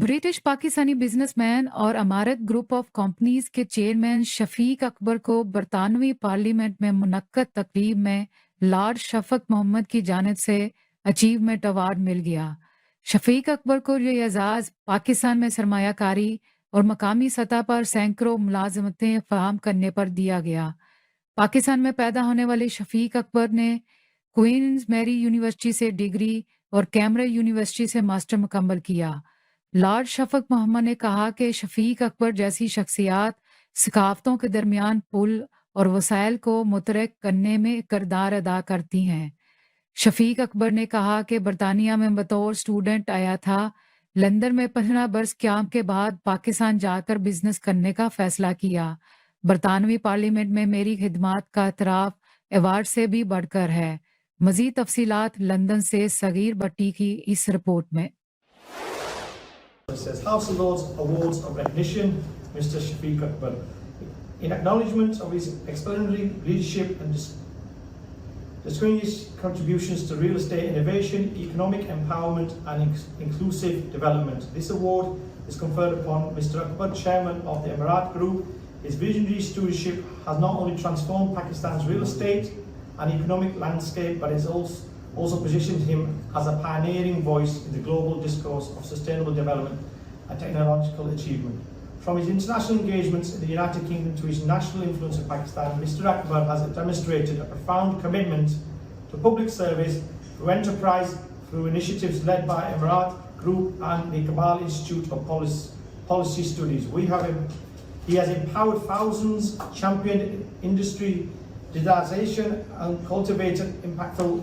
British Pakistani businessman और अमारत group of companies के chairman Shafiq Akbar को बरतानवी पार्लियामेंट में मुनक्कद तकरीब में लॉर्ड शफक मोहम्मद की जानिब से अचीवमेंट अवार्ड मिल गया। शफीक अकबर को ये एजाज़ पाकिस्तान में सरमायाकारी और मकामी सतह पर सैकड़ों मुलाजमतें फराहम करने पर दिया गया। पाकिस्तान में पैदा होने वाले शफीक अकबर ने क्वींस मैरी यूनिवर्सिटी से डिग्री और कैमरा यूनिवर्सिटी से मास्टर मुकम्मल किया। लॉर्ड शफक मोहम्मद ने कहा कि शफीक अकबर जैसी शख्सियात सकाफ़तों के दरमियान पुल और वसाइल को मुतरक करने में किरदार अदा करती हैं। शफीक अकबर ने कहा कि बरतानिया में बतौर स्टूडेंट आया था, लंदन में 15 बरस क़याम के बाद पाकिस्तान जाकर बिजनेस करने का फैसला किया। बरतानवी पार्लियामेंट में मेरी खिदमात का एतराफ़ अवार्ड से भी बढ़कर है। मज़ीद तफसीलात लंदन से सगीर भट्टी की इस रिपोर्ट में। It says House of Lords Awards of Recognition, Mr. Shafiq Akbar, in acknowledgement of his exemplary leadership and distinguished contributions to real estate innovation, economic empowerment and inclusive development. This award is conferred upon Mr. Akbar, Chairman of the Emirat Group. His visionary stewardship has not only transformed Pakistan's real estate and economic landscape, but has also positioned him as a pioneering voice in the global discourse of sustainable development and technological achievement. From his international engagements in the United Kingdom to his national influence in Pakistan, Mr. Akbar has demonstrated a profound commitment to public service through enterprise, through initiatives led by Emirat Group and the Kabul Institute of Policy Studies. He has empowered thousands, championed industry digitization and cultivated impactful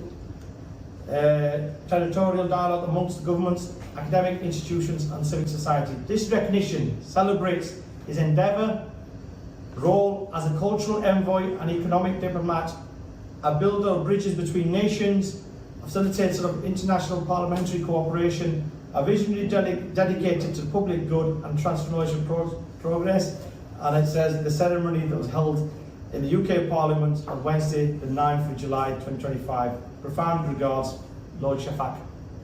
territorial dialogue amongst governments, academic institutions and civic society. This recognition celebrates his endeavour, role as a cultural envoy and economic diplomat, a builder of bridges between nations, a facilitator of international parliamentary cooperation, a visionary dedicated to public good and transformational progress. And it says the ceremony that was held in the UK Parliament on Wednesday, the 9th of July 2025. Profound regards, Lord Shafak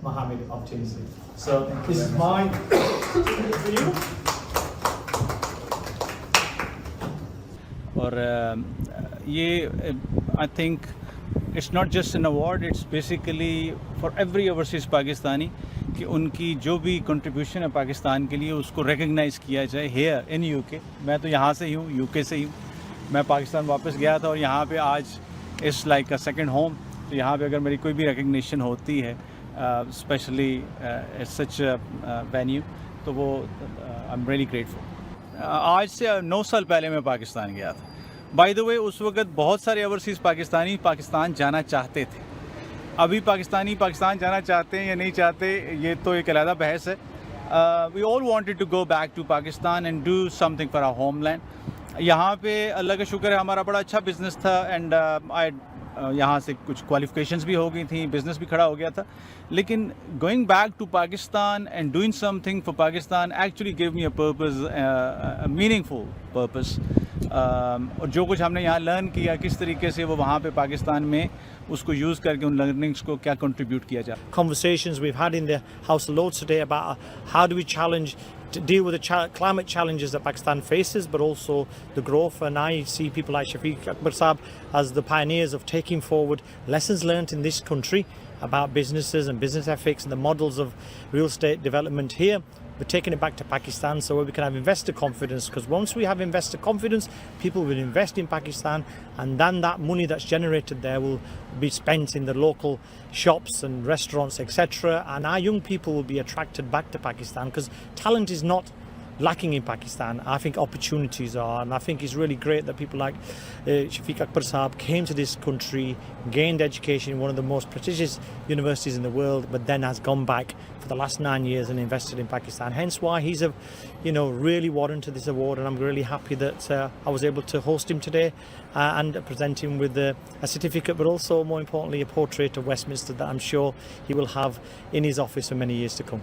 Mohammed of Tinsley. So this is mine for you. और ये I think it's not just an award, it's basically for every overseas Pakistani कि उनकी जो भी contribution है पाकिस्तान के लिए उसको रिकग्नाइज़ किया जाए here in UK. मैं तो यहाँ से ही हूँ, UK से ही हूँ। मैं पाकिस्तान वापस गया था और यहाँ पे आज it's like a second home. तो यहाँ पे अगर मेरी कोई भी रिकग्निशन होती है स्पेशली सच वेन्यू तो वो आई एम रियली ग्रेटफुल। आज से 9 साल पहले मैं पाकिस्तान गया था। बाय द वे उस वक्त बहुत सारे ओवरसीज़ पाकिस्तानी पाकिस्तान जाना चाहते थे। अभी पाकिस्तानी पाकिस्तान जाना चाहते हैं या नहीं चाहते ये तो एक अलग बहस है। We all wanted to go back to Pakistan and do something for our homeland. यहाँ पे अल्लाह का शुक्र है हमारा बड़ा अच्छा बिज़नेस था एंड यहाँ से कुछ क्वालिफ़िकेशंस भी हो गई थी, बिज़नेस भी खड़ा हो गया था। लेकिन going back to Pakistan and doing something for Pakistan actually give me a purpose, meaningful purpose. और जो कुछ हमने यहाँ लर्न किया किस तरीके से वो वहाँ पे पाकिस्तान में उसको यूज़ करके उन लर्निंग्स को क्या कंट्रीब्यूट किया जाए। Conversations we've had in the House of Lords today about how do we deal with the climate challenges that Pakistan faces, but also the growth. And I see people like Shafiq Akbar Saab as the pioneers of taking forward lessons learnt in this country about businesses and business ethics and the models of real estate development here. We're taking it back to Pakistan so where we can have investor confidence, because once we have investor confidence, people will invest in Pakistan, and then that money that's generated there will be spent in the local shops and restaurants, etc. And our young people will be attracted back to Pakistan because talent is not lacking in Pakistan. I think opportunities are, and I think it's really great that people like Shafiq Akbar Saab came to this country, gained education in one of the most prestigious universities in the world, but then has gone back for the last 9 years and invested in Pakistan. Hence why he's really warranted this award, and I'm really happy that I was able to host him today and present him with a certificate, but also more importantly a portrait of Westminster that I'm sure he will have in his office for many years to come.